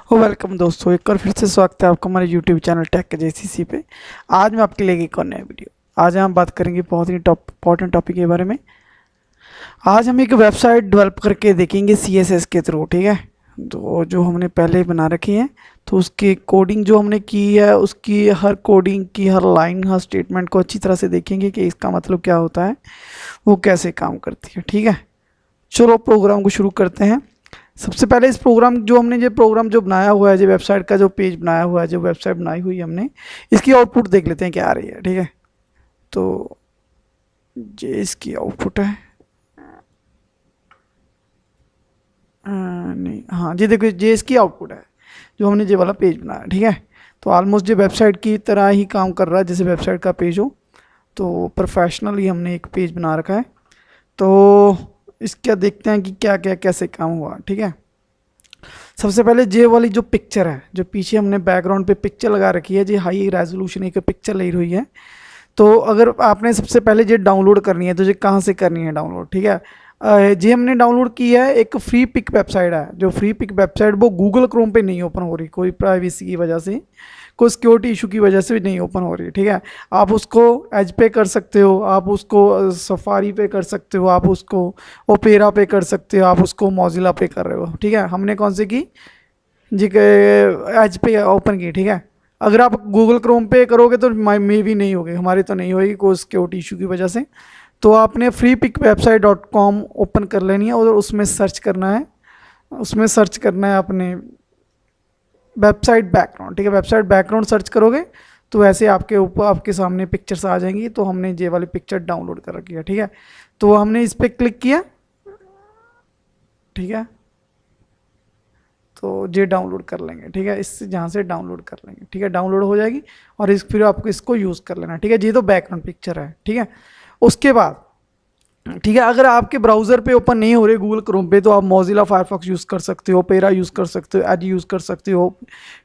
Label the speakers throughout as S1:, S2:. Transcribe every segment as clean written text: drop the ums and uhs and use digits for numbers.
S1: Welcome दोस्तों, एक बार फिर से स्वागत है आपका हमारे यूट्यूब चैनल टेक जेसीसी पे। आज मैं आपके लिए एक और नया वीडियो। आज हम बात करेंगे बहुत ही इंपॉर्टेंट टॉपिक के बारे में। आज हम एक वेबसाइट डेवलप करके देखेंगे सीएसएस के थ्रू, ठीक है। तो जो हमने पहले बना रखी है, तो उसकी कोडिंग जो हमने की है, उसकी हर कोडिंग की हर लाइन, हर स्टेटमेंट को अच्छी तरह से देखेंगे कि इसका मतलब क्या होता है, वो कैसे काम करती है, ठीक है। चलो प्रोग्राम को शुरू करते हैं। सबसे पहले इस प्रोग्राम जो हमने जो प्रोग्राम जो बनाया हुआ है, जो वेबसाइट का जो पेज बनाया हुआ है, जो वेबसाइट बनाई हुई है हमने, इसकी आउटपुट देख लेते हैं क्या आ रही है, ठीक है। तो ये इसकी आउटपुट है। नहीं, हाँ जी, देखो ये इसकी आउटपुट है जो हमने ये वाला पेज बनाया, ठीक है। तो ऑलमोस्ट ये वेबसाइट की तरह ही काम कर रहा है, जैसे वेबसाइट का पेज हो। तो प्रोफेशनली हमने एक पेज बना रखा है। तो इसका देखते हैं कि क्या क्या कैसे काम हुआ, ठीक है। सबसे पहले जे वाली जो पिक्चर है, जो पीछे हमने बैकग्राउंड पे पिक्चर लगा रखी है, जी हाई रेजोल्यूशन एक पिक्चर ले रही है। तो अगर आपने सबसे पहले ये डाउनलोड करनी है, तो ये कहाँ से करनी है डाउनलोड, ठीक है। ये हमने डाउनलोड की है, एक फ्री पिक वेबसाइट है। जो फ्री पिक वेबसाइट वो गूगल क्रोम पे नहीं ओपन हो रही, कोई प्राइवेसी की वजह से, कोई सिक्योरिटी इशू की वजह से भी नहीं ओपन हो रही, ठीक है। आप उसको एज पे कर सकते हो, आप उसको सफारी पे कर सकते हो, आप उसको ओपेरा पे कर सकते हो, आप उसको मौजिला पे कर रहे हो, ठीक है। हमने कौन सी की जी, एज पे ओपन की, ठीक है। अगर आप गूगल क्रोम पे करोगे तो मे भी नहीं होगी, हमारी तो नहीं होगी कोई सिक्योरिटी इशू की वजह से। तो आपने freepicwebsite.com ओपन कर लेनी है और उसमें सर्च करना है। उसमें सर्च करना है अपने वेबसाइट बैकग्राउंड, ठीक है। वेबसाइट बैकग्राउंड सर्च करोगे तो ऐसे आपके ऊपर आपके सामने पिक्चर्स आ जाएंगी। तो हमने ये वाली पिक्चर डाउनलोड कर रखी है, ठीक है। तो हमने इस पर क्लिक किया, ठीक है। तो ये डाउनलोड कर लेंगे, ठीक है। इससे जहाँ से डाउनलोड कर लेंगे, ठीक है, डाउनलोड हो जाएगी। और फिर आपको इसको यूज़ कर लेना, ठीक है। ये तो बैकग्राउंड पिक्चर है, ठीक है। उसके बाद, ठीक है, अगर आपके ब्राउज़र पे ओपन नहीं हो रहे गूगल क्रोम पे, तो आप मोजिला फायरफॉक्स यूज़ कर सकते हो, पेरा यूज़ कर सकते हो, एज यूज़ कर सकते हो,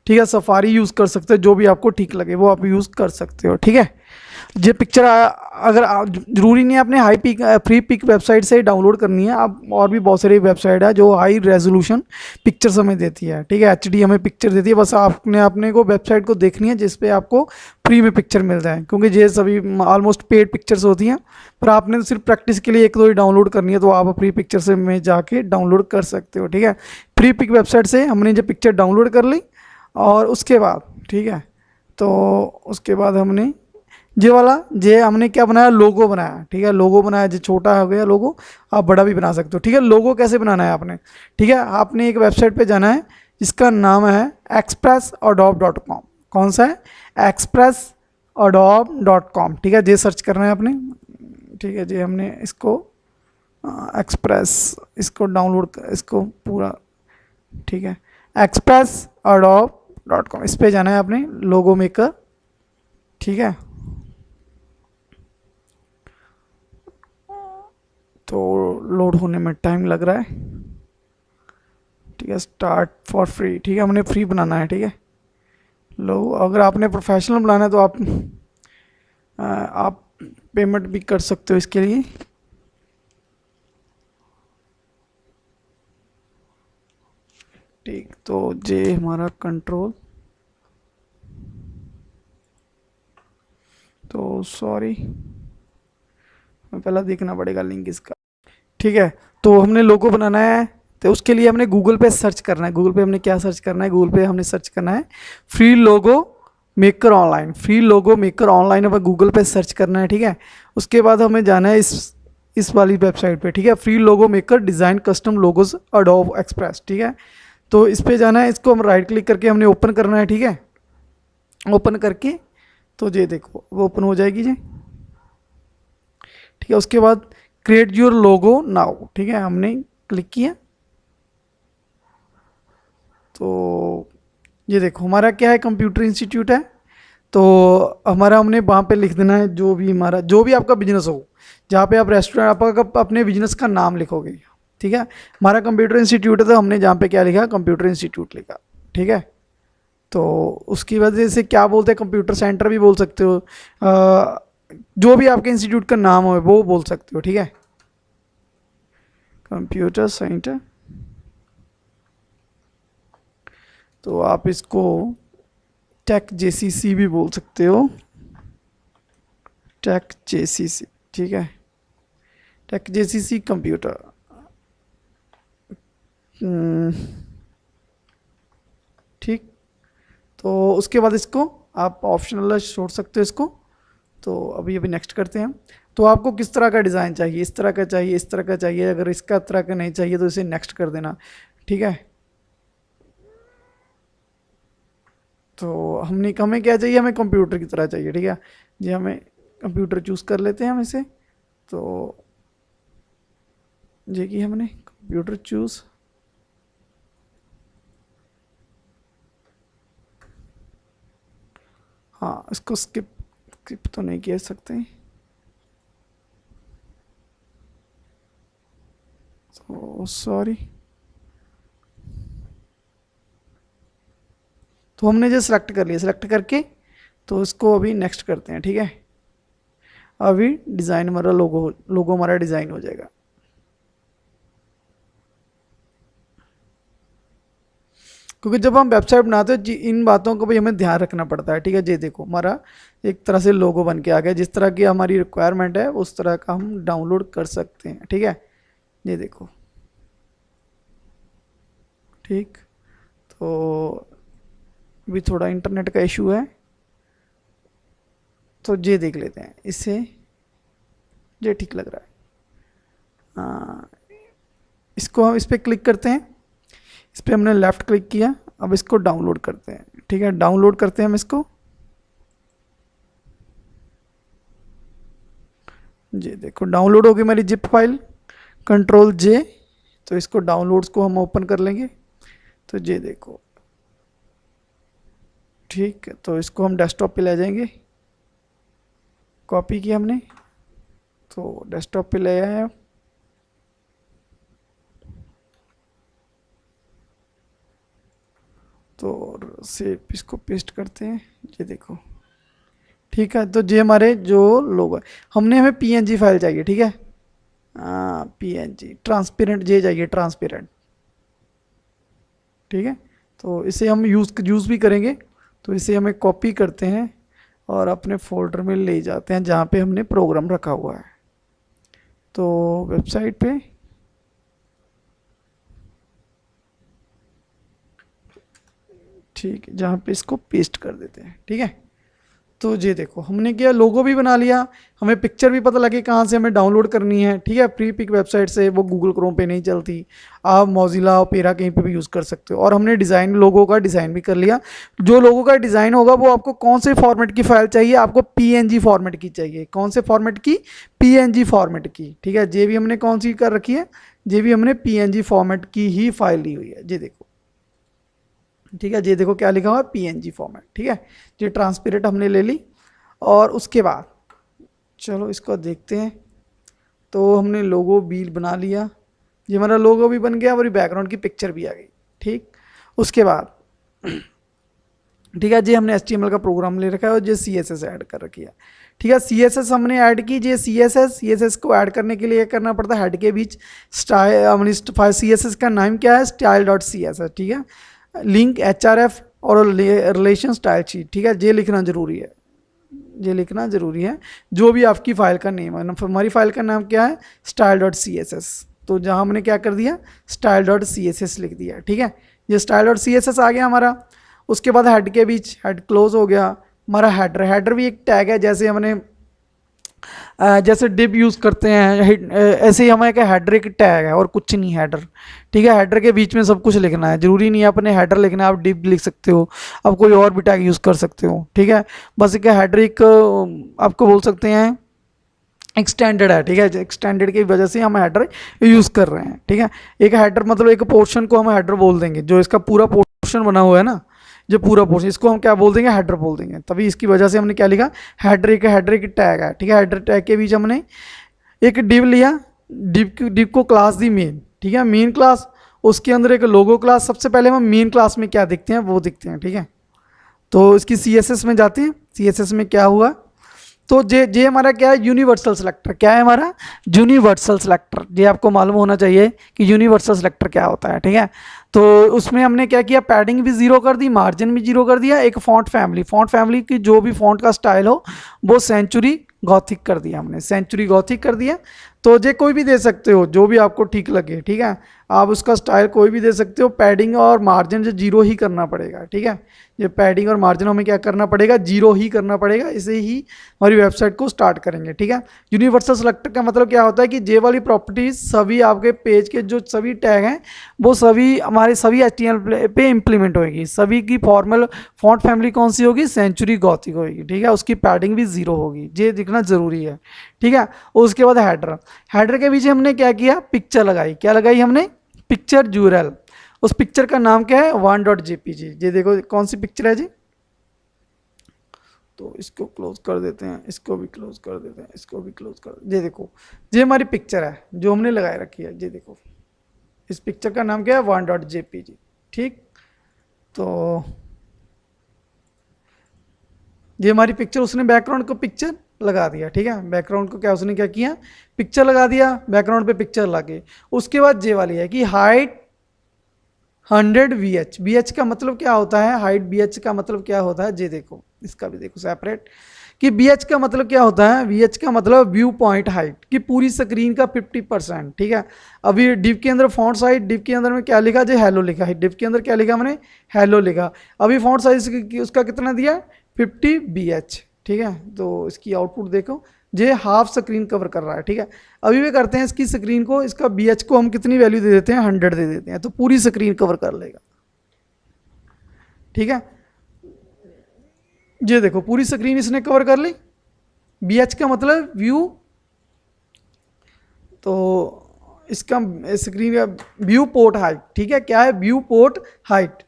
S1: ठीक है। सफारी यूज़ कर सकते हो, जो भी आपको ठीक लगे वो आप यूज़ कर सकते हो, ठीक है। ये पिक्चर अगर ज़रूरी नहीं है आपने हाई पिक फ्री पिक वेबसाइट से डाउनलोड करनी है। आप और भी बहुत सारी वेबसाइट है जो हाई रेजोल्यूशन पिक्चर्स हमें देती है, ठीक है। एचडी हमें पिक्चर देती है। बस आपने अपने को वेबसाइट को देखनी है जिस पे आपको फ्री में पिक्चर मिल जाए, क्योंकि ये सभी ऑलमोस्ट पेड पिक्चर्स होती हैं। पर आपने तो सिर्फ प्रैक्टिस के लिए एक दो ही डाउनलोड करनी है, तो आप फ्री पिक्चर से में जाके डाउनलोड कर सकते हो, ठीक है। फ्री पिक वेबसाइट से हमने जो पिक्चर डाउनलोड कर ली, और उसके बाद, ठीक है, तो उसके बाद हमने ये वाला जे हमने क्या बनाया, लोगो बनाया, ठीक है। लोगो बनाया, जो छोटा हो गया लोगो, आप बड़ा भी बना सकते हो, ठीक है। लोगो कैसे बनाना है आपने, ठीक है। आपने एक वेबसाइट पे जाना है जिसका नाम है expressadobe.com। कौन सा है, expressadobe.com, ठीक है। ये सर्च करना है आपने, ठीक है। जी हमने इसको एक्सप्रेस, इसको डाउनलोड, इसको पूरा, ठीक है, expressadobe.com, इस पे जाना है आपने, लोगो मेकर, ठीक है। तो लोड होने में टाइम लग रहा है, ठीक है। स्टार्ट फॉर फ्री, ठीक है, हमने फ्री बनाना है, ठीक है। लो, अगर आपने प्रोफेशनल बनाना है तो आप पेमेंट भी कर सकते हो इसके लिए, ठीक। तो ये हमारा कंट्रोल, तो सॉरी, मैं पहला देखना पड़ेगा लिंक इसका, ठीक है। तो हमने लोगो बनाना है, तो उसके लिए हमने गूगल पे सर्च करना है। गूगल पे हमने क्या सर्च करना है, गूगल पे हमने सर्च करना है free logo maker online. Free logo maker online अब गूगल पे सर्च करना है, ठीक है। उसके बाद हमें जाना है इस वाली वेबसाइट पे, ठीक है, free logo maker design custom logos Adobe Express, ठीक है। तो इस पे जाना है, इसको हम राइट क्लिक करके हमने ओपन करना है, ठीक है। ओपन करके, तो ये देखो वो ओपन हो जाएगी जी, ठीक है। उसके बाद क्रिएट योर लोगो नाउ, ठीक है, हमने क्लिक किया। तो ये देखो हमारा क्या है, कंप्यूटर इंस्टीट्यूट है। तो हमारा हमने वहाँ पे लिख देना है जो भी हमारा, जो भी आपका बिजनेस हो, जहाँ पे आप रेस्टोरेंट, आप अपने बिजनेस का नाम लिखोगे, ठीक है। हमारा कंप्यूटर इंस्टीट्यूट है, तो हमने जहाँ पे क्या लिखा, कंप्यूटर इंस्टीट्यूट लिखा, ठीक है। तो उसकी वजह से क्या बोलते हैं, कंप्यूटर सेंटर भी बोल सकते हो, जो भी आपके इंस्टीट्यूट का नाम हो वो बोल सकते हो, ठीक है। कंप्यूटर सेंटर, तो आप इसको टेक जेसीसी भी बोल सकते हो, टेक जेसीसी, ठीक है, टेक जेसीसी कंप्यूटर। ठीक, तो उसके बाद इसको आप ऑप्शनल छोड़ सकते हो इसको। तो अभी नेक्स्ट करते हैं। तो आपको किस तरह का डिज़ाइन चाहिए, इस तरह का चाहिए, इस तरह का चाहिए, अगर इसका तरह का नहीं चाहिए तो इसे नेक्स्ट कर देना, ठीक है। तो हमें क्या चाहिए, हमें कंप्यूटर की तरह चाहिए, ठीक है जी, हमें कंप्यूटर चूज़ कर लेते हैं हम इसे। तो ये कि हमने कंप्यूटर चूज़, हाँ इसको स्किप तो नहीं कह सकते, तो सॉरी। तो हमने जो सिलेक्ट कर लिया, सिलेक्ट करके तो इसको अभी नेक्स्ट करते हैं, ठीक है। अभी डिज़ाइन हमारा लोगो हमारा डिज़ाइन हो जाएगा। क्योंकि जब हम वेबसाइट बनाते हैं इन बातों को भी हमें ध्यान रखना पड़ता है, ठीक है। ये देखो हमारा एक तरह से लोगो बन के आ गया, जिस तरह की हमारी रिक्वायरमेंट है उस तरह का हम डाउनलोड कर सकते हैं, ठीक है। ये देखो, ठीक, तो भी थोड़ा इंटरनेट का इशू है, तो ये देख लेते हैं इससे, ये ठीक लग रहा है। इसको हम इस पर क्लिक करते हैं, इस पर हमने लेफ़्ट क्लिक किया, अब इसको डाउनलोड करते हैं, ठीक है। डाउनलोड करते हैं हम इसको, जी देखो डाउनलोड हो गई मेरी जिप फाइल, कंट्रोल जे, तो इसको डाउनलोड्स को हम ओपन कर लेंगे। तो ये देखो, ठीक है, तो इसको हम डेस्कटॉप पे ले जाएंगे, कॉपी की हमने, तो डेस्कटॉप पे ले आए। तो से इसको पेस्ट करते हैं, ये देखो, ठीक है। तो ये हमारे जो लोग है, हमें पीएनजी फाइल चाहिए, ठीक है, पीएनजी ट्रांसपेरेंट जे चाहिए, ट्रांसपेरेंट, ठीक है। तो इसे हम यूज़ भी करेंगे, तो इसे हमें कॉपी करते हैं और अपने फोल्डर में ले जाते हैं जहाँ पे हमने प्रोग्राम रखा हुआ है। तो वेबसाइट पे ठीक है, जहाँ पे इसको पेस्ट कर देते हैं, ठीक है। तो ये देखो हमने क्या लोगो भी बना लिया, हमें पिक्चर भी पता लगे कहाँ से हमें डाउनलोड करनी है, ठीक है। प्री पिक वेबसाइट से, वो गूगल क्रोम पे नहीं चलती, आप मोजिला ओपेरा कहीं पे भी यूज़ कर सकते हो। और हमने डिज़ाइन, लोगो का डिज़ाइन भी कर लिया। जो लोगो का डिज़ाइन होगा वो आपको कौन से फॉर्मेट की फ़ाइल चाहिए, आपको पीएनजी फॉर्मेट की चाहिए। कौन से फॉर्मेट की, पीएनजी फॉर्मेट की, ठीक है। जे भी हमने कौन सी कर रखी है, जे भी हमने पीएनजी फॉर्मेट की ही फाइल ली हुई है, ये देखो, ठीक है। ये देखो क्या लिखा हुआ है, पीएनजी फॉर्मेट, ठीक है। ये ट्रांसपेरेंट हमने ले ली। और उसके बाद चलो इसको देखते हैं। तो हमने लोगो भी बना लिया, ये हमारा लोगो भी बन गया और बैकग्राउंड की पिक्चर भी आ गई, ठीक। उसके बाद ठीक है, ये हमने HTML का प्रोग्राम ले रखा है और ये CSS ऐड कर रखी है, ठीक है। CSS हमने ऐड की, ये CSS को ऐड करने के लिए करना पड़ता है हेड के बीच स्टाइल, CSS का नाम क्या है, style.css, ठीक है। लिंक href और रिलेशन स्टाइल शीट, ठीक है। ये लिखना ज़रूरी है, ये लिखना ज़रूरी है, जो भी आपकी फ़ाइल का नेम है। हमारी फ़ाइल का नाम क्या है, style.css, तो जहाँ हमने क्या कर दिया, style.css लिख दिया, ठीक है। ये style.css आ गया हमारा। उसके बाद हेड के बीच, हेड क्लोज हो गया हमारा। हेडर भी एक टैग है, जैसे हमने जैसे डिव यूज़ करते हैं, ऐसे ही हमारे हेडर एक टैग है और कुछ नहीं हेडर, ठीक है। हेडर के बीच में सब कुछ लिखना है, ज़रूरी नहीं है अपने हेडर लिखना है, आप डिव लिख सकते हो, आप कोई और भी टैग यूज़ कर सकते हो, ठीक है। बस एक हेडर एक आपको बोल सकते हैं एक स्टैंडर्ड है, ठीक है। एक स्टैंडर्ड की वजह से हम हेडर यूज़ कर रहे हैं, ठीक है। एक हेडर मतलब एक पोर्शन को हम हेडर बोल देंगे, जो इसका पूरा पोर्शन बना हुआ है ना, जो पूरा पोर्शन, इसको हम क्या बोल देंगे, हेडर बोल देंगे। तभी इसकी वजह से हमने क्या लिखा, हेडर एक टैग है, ठीक है। हेडर टैग के बीच हमने एक डिव लिया, डिव को क्लास दी मेन, ठीक है, मेन क्लास। उसके अंदर एक लोगो क्लास। सबसे पहले हम मेन क्लास में क्या दिखते हैं वो दिखते हैं, ठीक है। तो इसकी CSS में जाते हैं। CSS में क्या हुआ, तो जे हमारा क्या है, यूनिवर्सल सिलेक्टर। क्या है हमारा? Universal selector. ये आपको मालूम होना चाहिए कि यूनिवर्सल सिलेक्टर क्या होता है, ठीक है। तो उसमें हमने क्या किया, पैडिंग भी जीरो कर दी, मार्जिन भी जीरो कर दिया। एक फॉन्ट फैमिली की जो भी फॉन्ट का स्टाइल हो वो सेंचुरी गॉथिक कर दिया हमने, सेंचुरी गॉथिक कर दिया। तो ये कोई भी दे सकते हो जो भी आपको ठीक लगे, ठीक है। आप उसका स्टाइल कोई भी दे सकते हो। पैडिंग और मार्जिन जो जीरो ही करना पड़ेगा, ठीक है। ये पैडिंग और मार्जिन हमें क्या करना पड़ेगा, जीरो ही करना पड़ेगा। इसे ही हमारी वेबसाइट को स्टार्ट करेंगे, ठीक है। यूनिवर्सल सिलेक्टर का मतलब क्या होता है कि जे वाली प्रॉपर्टीज सभी आपके पेज के जो सभी टैग हैं वो सभी हमारे सभी HTML पे इंप्लीमेंट होगी। सभी की फॉर्मल फॉन्ट फैमिली कौन सी होगी, सेंचुरी गॉथिक होगी, ठीक है। उसकी पैडिंग भी जीरो होगी, ये दिखना जरूरी है, ठीक है। उसके बाद हेडर के पीछे हमने क्या किया, पिक्चर लगाई। क्या लगाई हमने, पिक्चर यूआरएल। उस पिक्चर का नाम क्या है, 1.jpg। ये देखो कौन सी पिक्चर है जी, तो इसको क्लोज कर देते हैं, इसको भी क्लोज कर देते हैं, इसको भी क्लोज कर। ये देखो ये हमारी पिक्चर है जो हमने लगाए रखी है। ये देखो इस पिक्चर का नाम क्या है, 1.jpg, ठीक। तो ये हमारी पिक्चर, उसने बैकग्राउंड को पिक्चर लगा दिया, ठीक है। बैकग्राउंड को क्या उसने क्या किया, पिक्चर लगा दिया, बैकग्राउंड पे पिक्चर लगे। उसके बाद ये वाली है कि हाइट 100 VH। VH का मतलब क्या होता है, हाइट BH का मतलब क्या होता है, ये देखो इसका भी देखो सेपरेट कि BH का मतलब क्या होता है। BH का मतलब व्यू पॉइंट हाइट की पूरी स्क्रीन का 50%, ठीक है। अभी डिव के अंदर फॉन्ट साइज, डिव के अंदर में क्या लिखा, जो हेलो लिखा है, डिव के अंदर क्या लिखा मैंने, हेलो लिखा। अभी फॉन्ट साइज उसका कितना दिया, 50 BH, ठीक है। तो इसकी आउटपुट देखो, ये हाफ स्क्रीन कवर कर रहा है, ठीक है। अभी भी करते हैं इसकी स्क्रीन को, इसका BH को हम कितनी वैल्यू दे देते हैं, 100 दे देते हैं, तो पूरी स्क्रीन कवर कर लेगा, ठीक है। ये देखो पूरी स्क्रीन इसने कवर कर ली। BH का मतलब व्यू, तो इसका स्क्रीन का व्यू पोर्ट हाइट, ठीक है। क्या है, व्यू पोर्ट हाइट।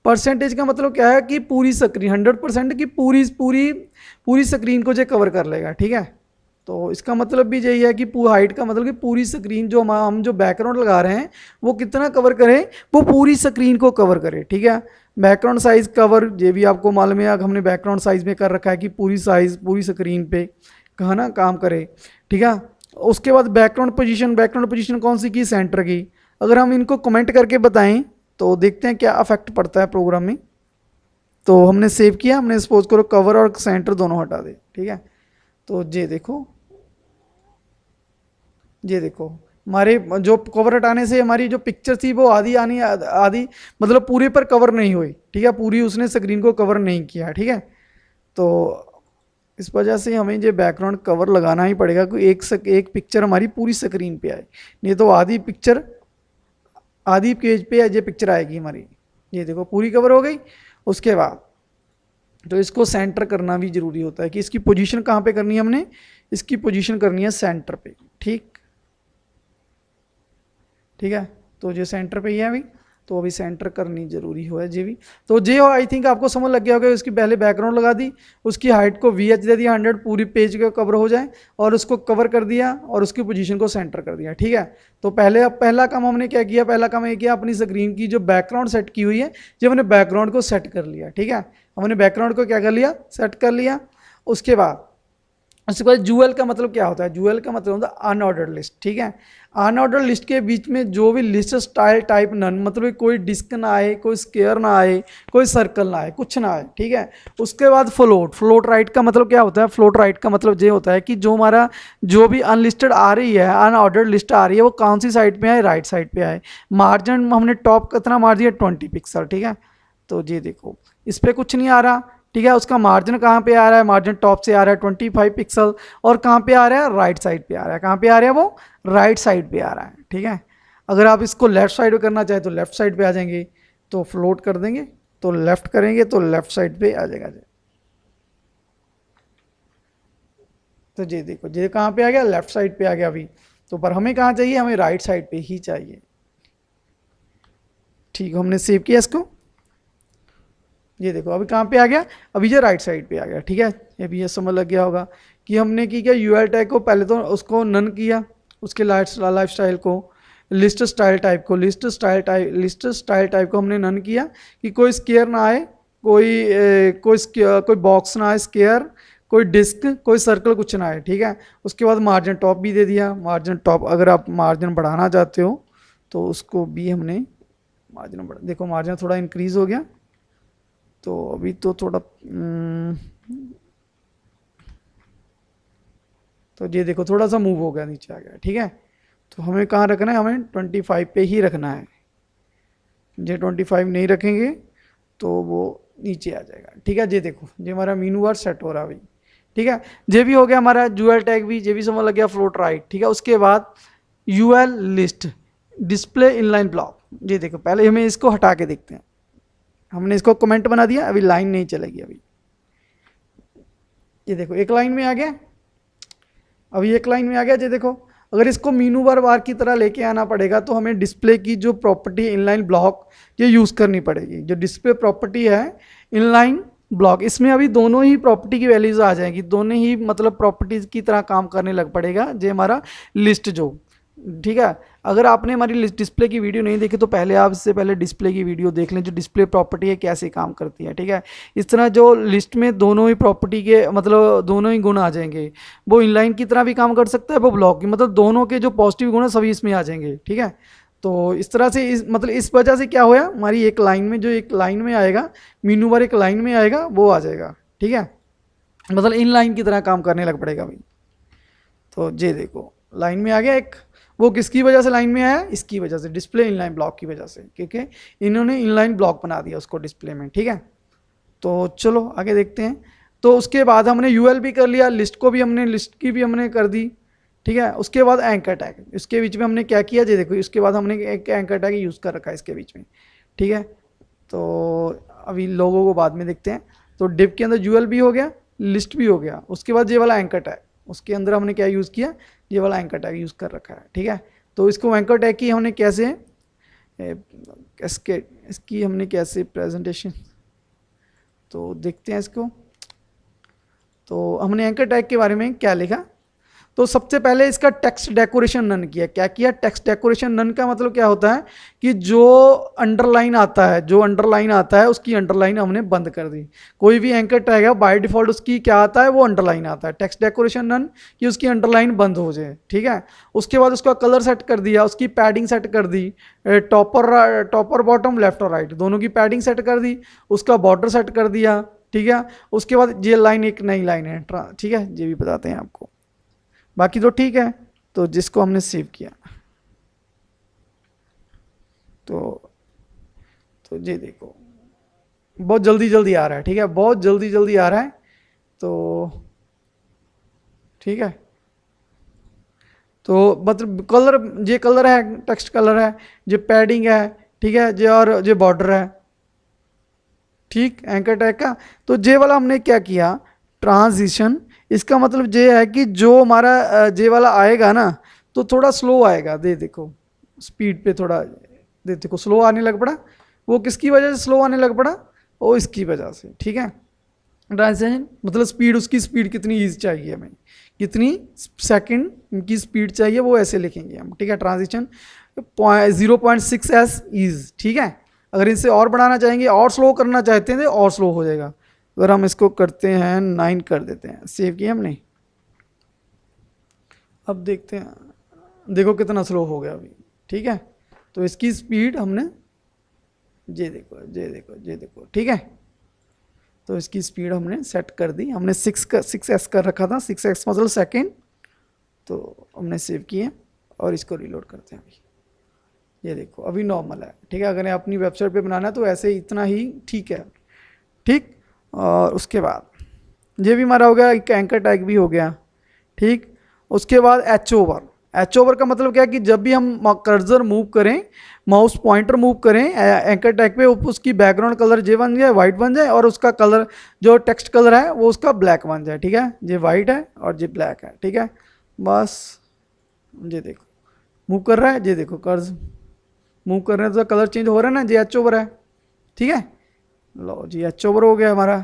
S1: परसेंटेज का मतलब क्या है कि पूरी स्क्रीन 100% की पूरी स्क्रीन को जो कवर कर लेगा, ठीक है। तो इसका मतलब भी यही है कि हाइट का मतलब कि पूरी स्क्रीन जो हम जो बैकग्राउंड लगा रहे हैं वो कितना कवर करें, वो पूरी स्क्रीन को कवर करे, ठीक है। बैकग्राउंड साइज कवर, ये भी आपको मालूम है, हमने बैकग्राउंड साइज में कर रखा है कि पूरी साइज पूरी स्क्रीन पे कहा ना काम करे, ठीक है। उसके बाद बैकग्राउंड पोजीशन कौन सी की, सेंटर की। अगर हम इनको कमेंट करके बताएं तो देखते हैं क्या अफेक्ट पड़ता है प्रोग्राम में। तो हमने सेव किया, हमने सपोज करो कवर और सेंटर दोनों हटा दे, ठीक है। तो ये देखो हमारे जो कवर हटाने से हमारी जो पिक्चर थी वो आधी मतलब पूरे पर कवर नहीं हुई, ठीक है। पूरी उसने स्क्रीन को कवर नहीं किया, ठीक है। तो इस वजह से हमें ये बैकग्राउंड कवर लगाना ही पड़ेगा कि एक पिक्चर हमारी पूरी स्क्रीन पे आए, नहीं तो आधी पेज पे ये पिक्चर आएगी हमारी। ये देखो पूरी कवर हो गई। उसके बाद तो इसको सेंटर करना भी जरूरी होता है कि इसकी पोजीशन कहाँ पे करनी है, हमने इसकी पोजीशन करनी है सेंटर पे, ठीक है। तो ये सेंटर पे ही है अभी, तो अभी सेंटर करनी जरूरी हो है जी भी। तो जे आई थिंक आपको समझ लग गया होगा। उसकी पहले बैकग्राउंड लगा दी, उसकी हाइट को VH दे दिया 100, पूरी पेज का कवर हो जाए, और उसको कवर कर दिया और उसकी पोजीशन को सेंटर कर दिया, ठीक है। तो पहला काम हमने क्या किया, पहला काम ये किया, अपनी स्क्रीन की जो बैकग्राउंड सेट की हुई है, जब हमने बैकग्राउंड को सेट कर लिया, ठीक है। हमने बैकग्राउंड को क्या कर लिया, सेट कर लिया। उसके बाद यूएल का मतलब क्या होता है, यूएल का मतलब होता है अनऑर्डर्ड लिस्ट, ठीक है। अनऑर्डर लिस्ट के बीच में जो भी लिस्ट स्टाइल टाइप नन, मतलब कोई डिस्क ना आए, कोई स्क्वायर ना आए, कोई सर्कल ना आए, कुछ ना आए, ठीक है। उसके बाद फ्लोट राइट का मतलब क्या होता है, फ्लोट राइट का मतलब ये होता है कि जो हमारा जो भी अनलिस्टेड आ रही है, अनऑर्डर्ड लिस्ट आ रही है, वो कौन सी साइड पे आए, राइट साइड पे आए। मार्जिन हमने टॉप कितना मार दिया, 20 पिक्सल, ठीक है। तो ये देखो इस पर कुछ नहीं आ रहा, ठीक है। उसका मार्जिन कहाँ पे आ रहा है, मार्जिन टॉप से आ रहा है 25 पिक्सल, और कहाँ पे आ रहा है, राइट साइड पे आ रहा है। कहाँ पे आ रहा है, वो राइट साइड पे आ रहा है, ठीक है। अगर आप इसको लेफ्ट साइड पे करना चाहे तो लेफ्ट साइड पे आ जाएंगे, तो फ्लोट कर देंगे तो लेफ्ट करेंगे तो लेफ्ट साइड पे आ जाएगा। तो ये देखो ये कहाँ पे आ गया, लेफ्ट साइड पे आ गया अभी। तो पर हमें कहाँ चाहिए, हमें राइट साइड पे ही चाहिए, ठीक है। हमने सेव किया इसको, ये देखो अभी कहाँ पे आ गया, अभी ये राइट साइड पे आ गया, ठीक है। अभी ये समझ लग गया होगा कि हमने की क्या, यूआरएल टैग को पहले तो उसको नन किया, उसके लाइफ स्टाइल को, लिस्ट स्टाइल टाइप को हमने नन किया कि कोई स्क्वायर ना आए, कोई बॉक्स ना आए स्क्वायर, कोई डिस्क, कोई सर्कल, कुछ ना है, ठीक है। उसके बाद मार्जिन टॉप भी दे दिया। मार्जिन टॉप अगर आप मार्जिन बढ़ाना चाहते हो तो उसको भी हमने मार्जिन बढ़ा, देखो मार्जिन थोड़ा इंक्रीज हो गया, तो अभी तो थोड़ा तो ये देखो थोड़ा सा मूव हो गया, नीचे आ गया, ठीक है। तो हमें कहाँ रखना है, हमें 25 पे ही रखना है। ये 25 नहीं रखेंगे तो वो नीचे आ जाएगा, ठीक है। ये देखो ये हमारा मीनू बार सेट हो रहा है भाई, ठीक है। ये भी हो गया हमारा यूएल टैग भी, ये भी समझ लग गया फ्लोट राइट, ठीक है। उसके बाद UL list display inline block, ये देखो पहले हमें इसको हटा के देखते हैं। हमने इसको कमेंट बना दिया, अभी लाइन नहीं चलेगी। अभी ये देखो एक लाइन में आ गया, अभी एक लाइन में आ गया। ये देखो अगर इसको मीनू बार बार की तरह लेके आना पड़ेगा तो हमें डिस्प्ले की जो प्रॉपर्टी इनलाइन ब्लॉक ये यूज़ करनी पड़ेगी। जो डिस्प्ले प्रॉपर्टी है इनलाइन ब्लॉक, इसमें अभी दोनों ही प्रॉपर्टी की वैल्यूज आ जाएंगी, दोनों ही मतलब प्रॉपर्टीज की तरह काम करने लग पड़ेगा। ये हमारा लिस्ट जो, ठीक है। अगर आपने हमारी डिस्प्ले की वीडियो नहीं देखी तो पहले आप इससे पहले डिस्प्ले की वीडियो देख लें, जो डिस्प्ले प्रॉपर्टी है कैसे काम करती है, ठीक है। इस तरह जो लिस्ट में दोनों ही प्रॉपर्टी के मतलब दोनों ही गुण आ जाएंगे, वो इनलाइन की तरह भी काम कर सकता है, वो ब्लॉक की, मतलब दोनों के जो पॉजिटिव गुण है सभी इसमें आ जाएंगे, ठीक है। तो इस तरह से मतलब इस वजह से क्या होया, हमारी एक लाइन में जो एक लाइन में आएगा मीनू बार एक लाइन में आएगा वो आ जाएगा, ठीक है। मतलब इन लाइन की तरह काम करने लग पड़ेगा भाई। तो ये देखो लाइन में आ गया एक, वो किसकी वजह से लाइन में आया, इसकी वजह से, डिस्प्ले इनलाइन ब्लॉक की वजह से, क्योंकि इन्होंने इनलाइन ब्लॉक बना दिया उसको डिस्प्ले में, ठीक है। तो चलो आगे देखते हैं। तो उसके बाद हमने यूएल भी कर लिया, लिस्ट को भी हमने, लिस्ट की भी हमने कर दी, ठीक है। उसके बाद एंकर टैग, इसके बीच में हमने क्या किया, ये देखो इसके बाद हमने एक एंकर टैग यूज़ कर रखा है इसके बीच में, ठीक है। तो अभी लोगों को बाद में देखते हैं। तो डिव के अंदर यूएल भी हो गया, लिस्ट भी हो गया, उसके बाद ये वाला एंकर टैग, उसके अंदर हमने क्या यूज़ किया, ये वाला एंकर टैग यूज़ कर रखा है, ठीक है। तो इसको एंकर टैग की हमने कैसे इसकी हमने कैसे प्रेजेंटेशन, तो देखते हैं इसको। तो हमने एंकर टैग के बारे में क्या लिखा, तो सबसे पहले इसका टेक्स्ट डेकोरेशन नन किया। क्या किया, टेक्स्ट डेकोरेशन नन का मतलब क्या होता है कि जो अंडरलाइन आता है, जो अंडरलाइन आता है उसकी अंडरलाइन हमने बंद कर दी। कोई भी एंकर टैग है बाय डिफॉल्ट उसकी क्या आता है, वो अंडरलाइन आता है। टेक्स्ट डेकोरेशन नन कि उसकी अंडरलाइन बंद हो जाए, ठीक है। उसके बाद उसका कलर सेट कर दिया, उसकी पैडिंग सेट कर दी, टॉपर बॉटम लेफ्ट और राइट दोनों की पैडिंग सेट कर दी, उसका बॉर्डर सेट कर दिया, ठीक है। उसके बाद ये लाइन एक नई लाइन है, ठीक है, ये भी बताते हैं आपको, बाकी तो ठीक है। तो जिसको हमने सेव किया तो ये देखो बहुत जल्दी जल्दी आ रहा है, ठीक है, बहुत जल्दी जल्दी आ रहा है। तो ठीक है, तो मतलब कलर, ये कलर है, टेक्स्ट कलर है, ये पैडिंग है, ठीक है, ये और ये बॉर्डर है, ठीक, एंकर टैग का। तो जे वाला हमने क्या किया, ट्रांजिशन, इसका मतलब ये है कि जो हमारा जे वाला आएगा ना तो थोड़ा स्लो आएगा। दे देखो स्पीड पे थोड़ा, दे देखो स्लो आने लग पड़ा, वो किसकी वजह से स्लो आने लग पड़ा, वो इसकी वजह से, ठीक है। ट्रांजिशन मतलब स्पीड, उसकी स्पीड कितनी ईज चाहिए हमें, कितनी सेकंड की स्पीड चाहिए, वो ऐसे लिखेंगे हम, ठीक है। ट्रांजिशन 0.6s ईज, ठीक है। अगर इनसे और बढ़ाना चाहेंगे, और स्लो करना चाहते हैं तो और स्लो हो जाएगा। अगर हम इसको करते हैं 9 कर देते हैं, सेव किया हमने, अब देखते हैं, देखो कितना स्लो हो गया अभी, ठीक है। तो इसकी स्पीड हमने, ये देखो ये देखो ये देखो, ठीक है। तो इसकी स्पीड हमने सेट कर दी, हमने 6s कर रखा था, 6x मतलब सेकेंड। तो हमने सेव किए और इसको रिलोड करते हैं अभी, ये देखो अभी नॉर्मल है, ठीक है। अगर अपनी वेबसाइट पे बनाना है तो ऐसे इतना ही ठीक है, ठीक। और उसके बाद ये भी हमारा हो गया, एक एंकर टैग भी हो गया, ठीक। उसके बाद एच ओवर का मतलब क्या है कि जब भी हम कर्सर मूव करें, माउस पॉइंटर मूव करें एंकर टैग पे, उसकी बैकग्राउंड कलर जे बन जाए, वाइट बन जाए, और उसका कलर जो टेक्स्ट कलर है वो उसका ब्लैक बन जाए, ठीक है। ये वाइट है और ये ब्लैक है, ठीक है। बस ये देखो मूव कर रहा है, ये देखो कर्ज मूव कर रहे हैं तो कलर चेंज हो रहा है ना, जी एच ओवर है, ठीक है। लो जी एच ओवर हो गया हमारा।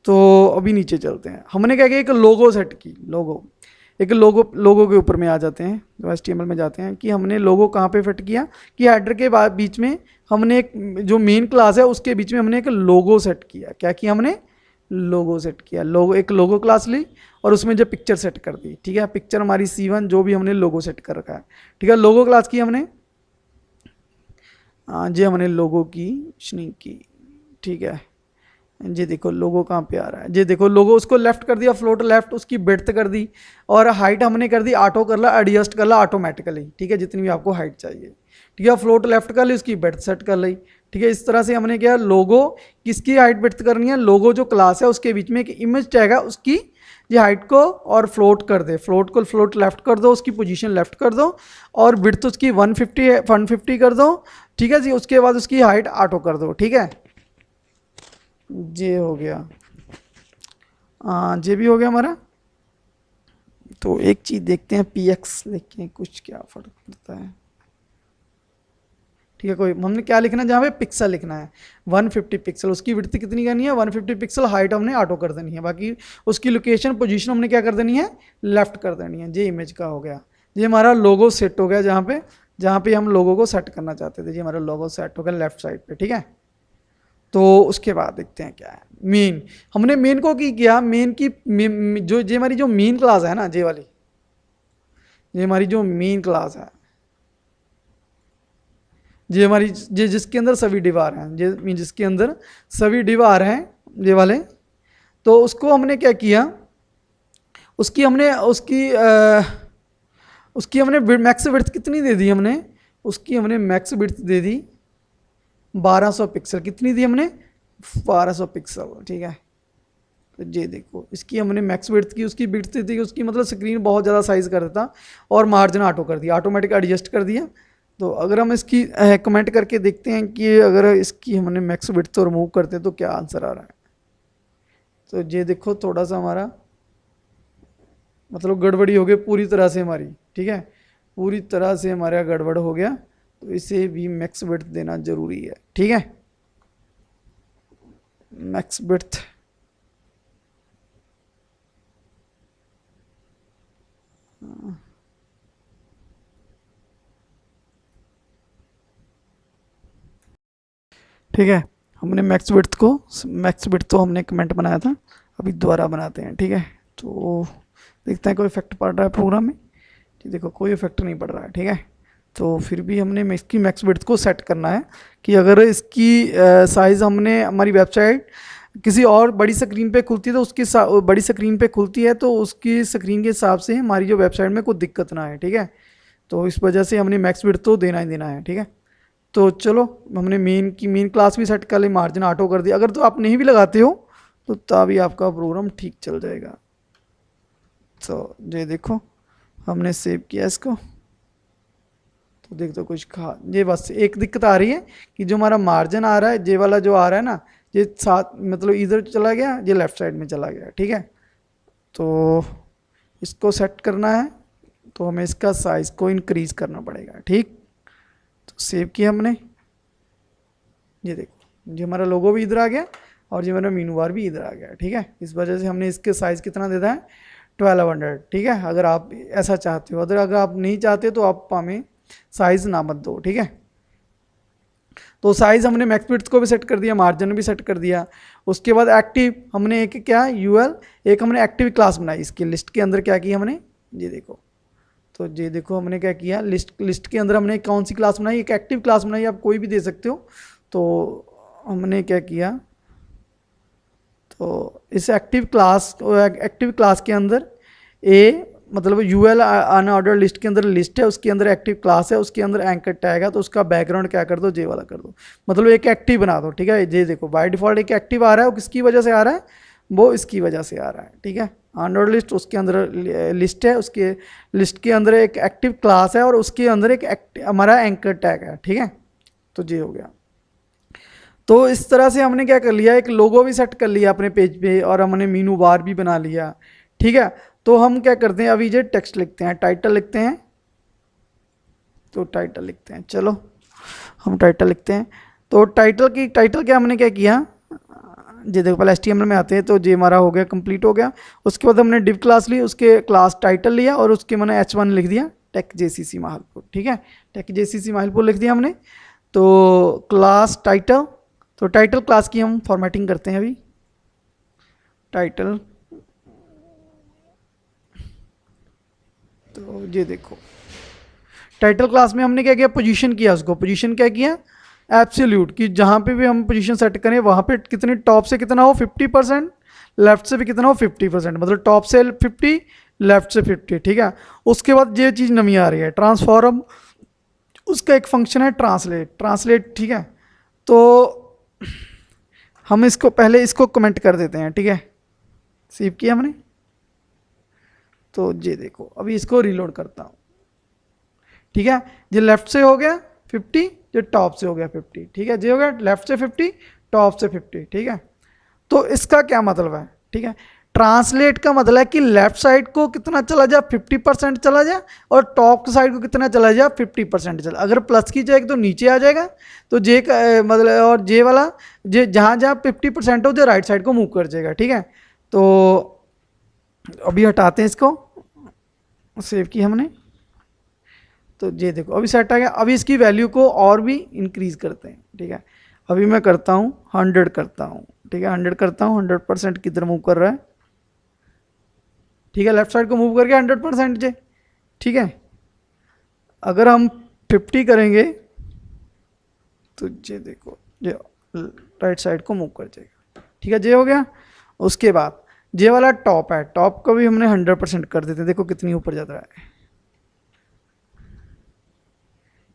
S1: तो अभी नीचे चलते हैं, हमने क्या किया, एक लोगो सेट की, एक लोगो के ऊपर में आ जाते हैं, तो HTML में जाते हैं कि हमने लोगो कहाँ पे फिट किया, कि हेडर के बाद बीच में हमने एक जो मेन क्लास है उसके बीच में हमने एक लोगो सेट किया। क्या किया हमने, लोगो सेट किया, लोगो एक लोगो क्लास ली और उसमें जो पिक्चर सेट कर दी, ठीक है। पिक्चर हमारी C1 जो भी हमने लोगो सेट कर रखा है, ठीक है। लोगो क्लास की हमने जी हमने लोगो की श्रिंक की, ठीक है। जी देखो लोगो कहाँ पे आ रहा है, जी देखो लोगो उसको लेफ्ट कर दिया, फ्लोट लेफ्ट, उसकी ब्रेड्थ कर दी और हाइट हमने कर दी ऑटो कर ला, एडजस्ट कर ला ऑटोमेटिकली, ठीक है, जितनी भी आपको हाइट चाहिए, ठीक है। फ्लोट लेफ्ट कर ली, उसकी ब्रेड्थ सेट कर ली, ठीक है। इस तरह से हमने क्या, लोगो किसकी हाइट ब्रेड्थ करनी है, लोगो जो क्लास है उसके बीच में एक इमेज टैग है उसकी ये हाइट को और फ्लोट कर दे, फ्लोट को फ्लोट लेफ्ट कर दो, उसकी पोजीशन लेफ्ट कर दो और ब्रेड्थ उसकी 150 कर दो, ठीक है जी। उसके बाद उसकी हाइट ऑटो कर दो, ठीक है। ये हो गया, ये भी हो गया हमारा। तो एक चीज़ देखते हैं, PX देखते हैं कुछ क्या फर्क पड़ता है, ठीक है। कोई हमने क्या लिखना है, जहाँ पे पिक्सल लिखना है 150 पिक्सल, उसकी विड्थ कितनी करनी है 150 पिक्सल, हाइट हमने ऑटो कर देनी है, बाकी उसकी लोकेशन पोजीशन हमने क्या कर देनी है, लेफ्ट कर देनी है। ये इमेज का हो गया, ये हमारा लोगो सेट हो गया, जहाँ पे हम लोगो को सेट करना चाहते थे, ये हमारा लोगो सेट हो गया लेफ्ट साइड पे, ठीक है। तो उसके बाद देखते हैं क्या है मेन, हमने मेन को की किया, मेन की जो ये हमारी जो मेन क्लास है ना, ये वाली, ये हमारी जो मेन क्लास है, ये हमारी ये जिसके अंदर सभी डिवार हैं, ये जिसके अंदर सभी डिवार हैं ये वाले, तो उसको हमने क्या किया, उसकी हमने मैक्स विड्थ कितनी दे दी हमने, उसकी हमने मैक्स विड्थ दे दी 1200 पिक्सल, कितनी दी हमने 1200 पिक्सल, ठीक है। तो ये देखो इसकी हमने मैक्स विड्थ की, उसकी विड्थ थी उसकी, मतलब स्क्रीन बहुत ज़्यादा साइज़ कर देता और मार्जिन ऑटो कर दिया, ऑटोमेटिक एडजस्ट कर दिया। तो अगर हम इसकी कमेंट करके देखते हैं कि अगर इसकी हमने मैक्स विड्थ तो रिमूव करते हैं तो क्या आंसर आ रहा है, तो ये देखो थोड़ा सा हमारा मतलब गड़बड़ी हो गई पूरी तरह से हमारी, ठीक है, पूरी तरह से हमारा गड़बड़ हो गया, तो इसे भी मैक्स विड्थ देना जरूरी है, ठीक है। मैक्स विड्थ ठीक है, हमने मैक्स विड्थ तो हमने कमेंट बनाया था, अभी दोबारा बनाते हैं, ठीक है। तो देखते हैं कोई इफेक्ट पड़ रहा है प्रोग्राम में, ठीक, देखो कोई इफेक्ट नहीं पड़ रहा है, ठीक है। तो फिर भी हमने इसकी मैक्स विड्थ को सेट करना है कि अगर इसकी साइज़ हमने हमारी वेबसाइट किसी और बड़ी स्क्रीन पे खुलती है तो उसकी बड़ी स्क्रीन पे खुलती है तो उसकी स्क्रीन के हिसाब से हमारी जो वेबसाइट में कोई दिक्कत ना आए, ठीक है। तो इस वजह से हमने मैक्स विड्थ तो देना ही देना है, ठीक है। तो चलो हमने मेन क्लास भी सेट कर ली, मार्जिन ऑटो कर दिया, अगर तो आप नहीं भी लगाते हो तो तभी आपका प्रोग्राम ठीक चल जाएगा। तो ये देखो हमने सेव किया इसको, तो देख दो कुछ ये बस एक दिक्कत आ रही है कि जो हमारा मार्जिन आ रहा है, ये वाला जो आ रहा है ना, ये साथ मतलब इधर चला गया, ये लेफ्ट साइड में चला गया, ठीक है। तो इसको सेट करना है तो हमें इसका साइज़ को इंक्रीज़ करना पड़ेगा, ठीक। तो सेव किया हमने, ये देखो ये हमारा लोगो भी इधर आ गया और ये हमारा मीनू बार भी इधर आ गया, ठीक है। इस वजह से हमने इसके साइज़ कितना दे दिया है 1200, ठीक है। अगर आप ऐसा चाहते हो, अगर आप नहीं चाहते तो आप हमें साइज़ ना मत दो, ठीक है। तो साइज़ हमने मैक्स विड्थ को भी सेट कर दिया, मार्जिन भी सेट कर दिया। उसके बाद एक्टिव हमने एक क्या यूएल एक हमने एक्टिव क्लास बनाई, इसकी लिस्ट के अंदर क्या किया हमने, ये देखो, तो ये देखो हमने क्या किया, लिस्ट के अंदर हमने कौन सी क्लास बनाई, एक एक्टिव क्लास बनाई, आप कोई भी दे सकते हो। तो हमने क्या किया, तो इस एक्टिव क्लास के अंदर मतलब यूएल अनऑर्डर लिस्ट के अंदर लिस्ट है, उसके अंदर एक्टिव क्लास है, उसके अंदर एंकर टैग है, तो उसका बैकग्राउंड क्या कर दो, जे वाला कर दो, मतलब एक एक्टिव बना दो, ठीक है। ये देखो बाय डिफॉल्ट एक एक्टिव आ रहा है, वो किसकी वजह से आ रहा है, वो इसकी वजह से आ रहा है, ठीक है। अनऑर्डर लिस्ट उसके अंदर लिस्ट है, उसके लिस्ट के अंदर एक एक्टिव क्लास है और उसके अंदर एक हमारा एंकर टैग है, ठीक है। तो ये हो गया। तो इस तरह से हमने क्या कर लिया, एक लोगो भी सेट कर लिया अपने पेज पे और हमने मीनू बार भी बना लिया, ठीक है। तो हम क्या करते हैं, अभी ये टेक्स्ट लिखते हैं, टाइटल लिखते हैं, तो टाइटल लिखते हैं, चलो हम टाइटल लिखते हैं। तो टाइटल क्या हमने क्या किया, ये देखो पहले HTML में आते हैं, तो ये हमारा हो गया, कंप्लीट हो गया। उसके बाद हमने डिव क्लास ली, उसके क्लास टाइटल लिया और उसके मैंने H1 लिख दिया, टेक JCC माहलपुर, ठीक है, टेक JCC माहलपुर लिख दिया हमने। तो क्लास टाइटल, तो टाइटल क्लास की हम फॉर्मेटिंग करते हैं अभी। टाइटल, तो ये देखो टाइटल क्लास में हमने क्या किया, पोजीशन किया उसको, पोजीशन क्या किया, एब्सोल्यूट, कि जहाँ पे भी हम पोजीशन सेट करें वहाँ पे कितने, टॉप से कितना हो 50%, लेफ्ट से भी कितना हो 50%, मतलब टॉप से 50, लेफ्ट से 50, ठीक है। उसके बाद ये चीज़ नवी आ रही है ट्रांसफॉर्म, उसका एक फंक्शन है ट्रांसलेट, ट्रांसलेट, ठीक है। तो हम इसको पहले इसको कमेंट कर देते हैं, ठीक है, सेव किया हमने। तो ये देखो अभी इसको रीलोड करता हूँ, ठीक है। ये लेफ्ट से हो गया 50, ये टॉप से हो गया 50, ठीक है। ये हो गया लेफ्ट से 50, टॉप से 50, ठीक है। तो इसका क्या मतलब है, ठीक है, ट्रांसलेट का मतलब है कि लेफ्ट साइड को कितना चला जाए, 50% चला जाए, और टॉप साइड को कितना चला जाए, 50% चला। अगर प्लस की जाएगी तो नीचे आ जाएगा, तो जे का मतलब, और जे वाला जे जहाँ जहाँ 50% हो जो राइट साइड को मूव कर जाएगा, ठीक है। तो अभी हटाते हैं इसको, सेव किया हमने, तो ये देखो अभी सेट आ गया। अभी इसकी वैल्यू को और भी इंक्रीज करते हैं, ठीक है। अभी मैं करता हूँ 100 करता हूँ, ठीक है, 100 करता हूँ, 100% किधर मूव कर रहा है, ठीक है, लेफ्ट साइड को मूव करके 100% जे, ठीक है। अगर हम 50 करेंगे तो ये देखो ये राइट साइड को मूव कर जाएगा, ठीक है, ये हो गया। उसके बाद ये वाला टॉप है, टॉप को भी हमने 100% कर देते हैं, देखो कितनी ऊपर जाता है,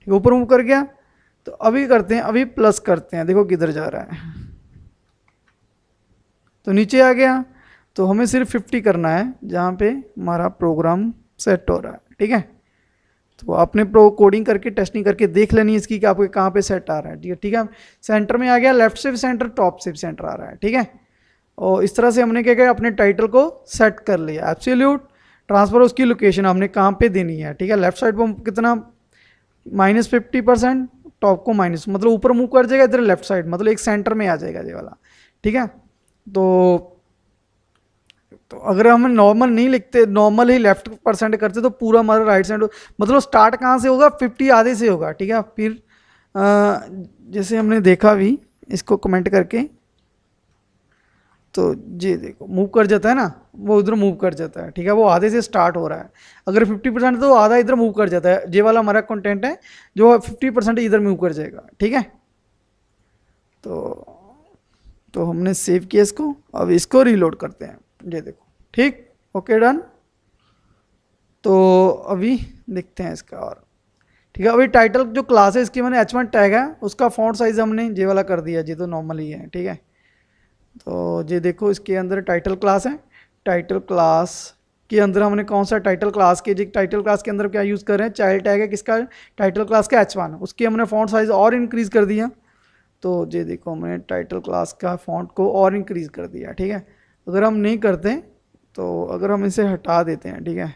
S1: ऊपर मूव कर गया। तो अभी करते हैं, अभी प्लस करते हैं, देखो किधर जा रहा है, तो नीचे आ गया। तो हमें सिर्फ 50 करना है जहाँ पे हमारा प्रोग्राम सेट हो रहा है, ठीक है। तो आपने प्रो कोडिंग करके टेस्टिंग करके देख लेनी है इसकी कि आपके कहाँ पे सेट आ रहा है, ठीक है, ठीक है। सेंटर में आ गया, लेफ्ट से भी सेंटर, टॉप से भी सेंटर आ रहा है, ठीक है। और इस तरह से हमने क्या किया, अपने टाइटल को सेट कर लिया। एब्सोल्यूट ट्रांसफर, उसकी लोकेशन हमने कहाँ पे देनी है, ठीक है। लेफ्ट साइड पर कितना, -50%, टॉप को माइनस, मतलब ऊपर मूव कर जाएगा, इधर लेफ्ट साइड, मतलब एक सेंटर में आ जाएगा ये वाला, ठीक है। तो अगर हम नॉर्मल नहीं लिखते, नॉर्मल ही लेफ्ट % करते तो पूरा हमारा राइट साइड, मतलब स्टार्ट कहाँ से होगा, 50 आधे से होगा, ठीक है। फिर जैसे हमने देखा भी इसको कमेंट करके, तो ये देखो मूव कर जाता है ना, वो उधर मूव कर जाता है, ठीक है, वो आधे से स्टार्ट हो रहा है। अगर 50% तो आधा इधर मूव कर जाता है, ये वाला हमारा कंटेंट है जो 50% इधर मूव कर जाएगा, ठीक है। तो हमने सेव किया इसको, अब इसको रीलोड करते हैं, ये देखो, ठीक, ओके डन। तो अभी देखते हैं इसका, और ठीक है। अभी टाइटल जो क्लास है इसकी मैंने H1 टैग है, उसका फॉन्ट साइज हमने ये वाला कर दिया, ये तो नॉर्मल ही है, ठीक है। तो ये देखो इसके अंदर टाइटल क्लास है, टाइटल क्लास के अंदर हमने कौन सा टाइटल क्लास के, टाइटल क्लास के अंदर क्या यूज़ कर रहे हैं, चाइल्ड टैग है किसका, टाइटल क्लास का H1, उसकी हमने फॉन्ट साइज और इंक्रीज़ कर दिया। तो ये देखो हमने टाइटल क्लास का फॉन्ट को और इंक्रीज़ कर दिया, ठीक है। अगर हम नहीं करते, तो अगर हम इसे हटा देते हैं, ठीक है,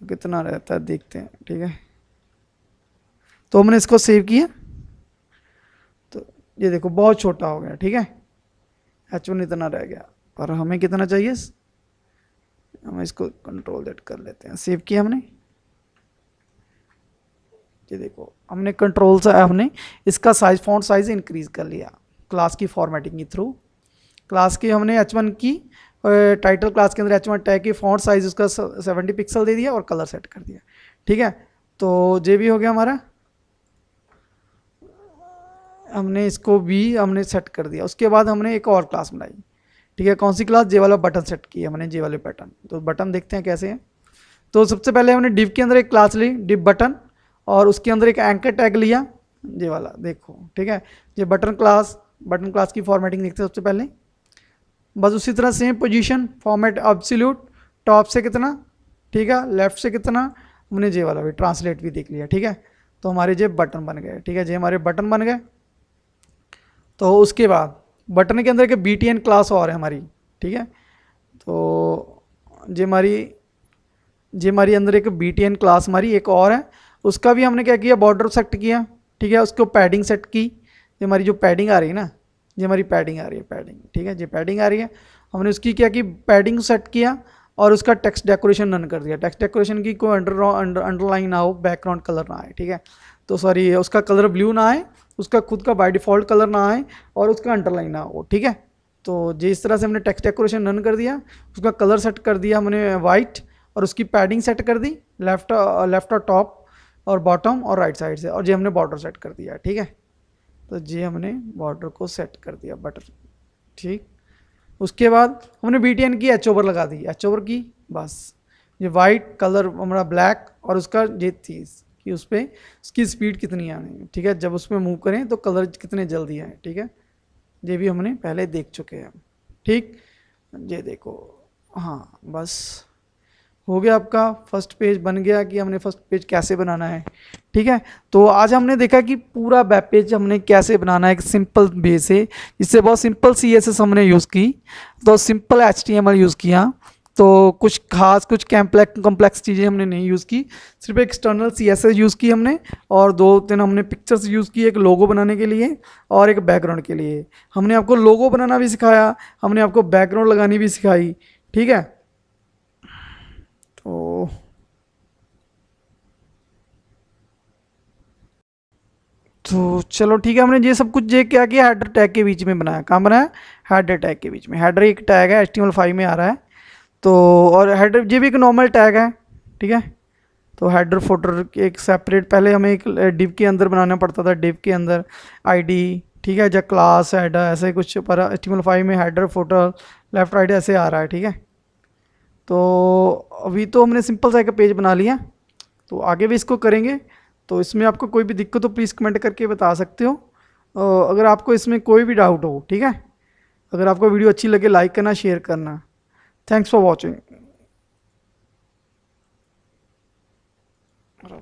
S1: तो कितना रहता है देखते हैं, ठीक है। तो हमने इसको सेव किया, तो ये देखो बहुत छोटा हो गया, ठीक है, H1 इतना रह गया, और हमें कितना चाहिए, हम इसको कंट्रोल Z कर लेते हैं, सेव किया हमने। ये देखो हमने कंट्रोल से हमने इसका साइज, फॉन्ट साइज इंक्रीज कर लिया क्लास की फॉर्मेटिंग के थ्रू। क्लास की हमने H1 की, टाइटल क्लास के अंदर H1 टैग की फॉन्ट साइज उसका 70 पिक्सल दे दिया और कलर सेट कर दिया, ठीक है। तो ये भी हो गया हमारा, हमने इसको भी हमने सेट कर दिया। उसके बाद हमने एक और क्लास बनाई, ठीक है, कौन सी क्लास, जे वाला बटन सेट किया हमने, जे वाले बटन। तो बटन देखते हैं कैसे हैं। तो सबसे पहले हमने डिव के अंदर एक क्लास ली, डिव बटन, और उसके अंदर एक एंकर टैग लिया, ये वाला देखो, ठीक है। ये बटन क्लास की फॉर्मेटिंग देखते हैं सबसे पहले, बस उसी तरह same position, format absolute, top से कितना, ठीक है, लेफ्ट से कितना, हमने जे वाला भी ट्रांसलेट भी देख लिया, ठीक है। तो हमारे जे बटन बन गए, ठीक है, जे हमारे बटन बन गए। तो उसके बाद बटन के अंदर एक BTN क्लास और है हमारी, ठीक है। तो जे हमारी अंदर एक BTN क्लास हमारी एक और है, उसका भी हमने क्या किया, बॉर्डर सेट किया, ठीक है, उसको पैडिंग सेट की। ये हमारी जो पैडिंग आ रही है ना, ये हमारी पैडिंग आ रही है, पैडिंग, ठीक है, ये पैडिंग आ रही है, हमने उसकी क्या की, पैडिंग सेट किया, और उसका टेक्स्ट डेकोरेशन रन कर दिया। टेक्स्ट डेकोरेशन की कोई अंडरलाइन ना हो, बैकग्राउंड कलर ना आए, ठीक है, तो सॉरी उसका कलर ब्लू ना आए, उसका खुद का बाय डिफ़ॉल्ट कलर ना आए, और उसका अंडरलाइन ना हो, ठीक है। तो जिस तरह से हमने टेक्स्ट डेकोरेशन रन कर दिया, उसका कलर सेट कर दिया हमने वाइट, और उसकी पैडिंग सेट कर दी लेफ्ट और टॉप और बॉटम और राइट साइड से, और ये हमने बॉर्डर सेट कर दिया, ठीक है। तो ये हमने बॉर्डर को सेट कर दिया बटर, ठीक। उसके बाद हमने BTN की एच ओवर लगा दी, एच ओवर की, बस ये वाइट कलर हमारा ब्लैक, और उसका ये चीज़ कि उस पर उसकी स्पीड कितनी आनी है, ठीक है, जब उसमें मूव करें तो कलर कितने जल्दी आए, ठीक है। ये भी हमने पहले देख चुके हैं, ठीक। ये देखो, हाँ बस हो गया, आपका फर्स्ट पेज बन गया कि हमने फर्स्ट पेज कैसे बनाना है, ठीक है। तो आज हमने देखा कि पूरा वेब पेज हमने कैसे बनाना है एक सिंपल वे से, जिससे बहुत सिंपल CSS हमने यूज़ की, तो सिंपल HTML यूज़ किया, तो कुछ खास कुछ कॉम्प्लेक्स चीज़ें हमने नहीं यूज़ की, सिर्फ एक्सटर्नल CSS यूज़ की हमने, और 2-3 हमने पिक्चर्स यूज़ की, एक लोगो बनाने के लिए और एक बैकग्राउंड के लिए। हमने आपको लोगो बनाना भी सिखाया, हमने आपको बैकग्राउंड लगानी भी सिखाई, ठीक है। तो चलो ठीक है, हमने ये सब कुछ ये क्या किया, हेडर टैग के बीच में बनाया, कहाँ बनाया, हेडर टैग के बीच में। हेडर एक टैग है, HTML5 में आ रहा है, तो और हेडर ये भी एक नॉर्मल टैग है, ठीक है। तो हेडर फोल्डर एक सेपरेट, पहले हमें एक डिव के अंदर बनाना पड़ता था, डिव के अंदर ID, ठीक है, या क्लास हेडर ऐसे कुछ, पर HTML5 में हेडर फोल्डर लेफ्ट राइट ऐसे आ रहा है, ठीक है। तो अभी तो हमने सिंपल सा एक पेज बना लिया, तो आगे भी इसको करेंगे। तो इसमें आपको कोई भी दिक्कत हो प्लीज़ कमेंट करके बता सकते हो, अगर आपको इसमें कोई भी डाउट हो, ठीक है। अगर आपको वीडियो अच्छी लगे लाइक करना, शेयर करना। Thanks for watching.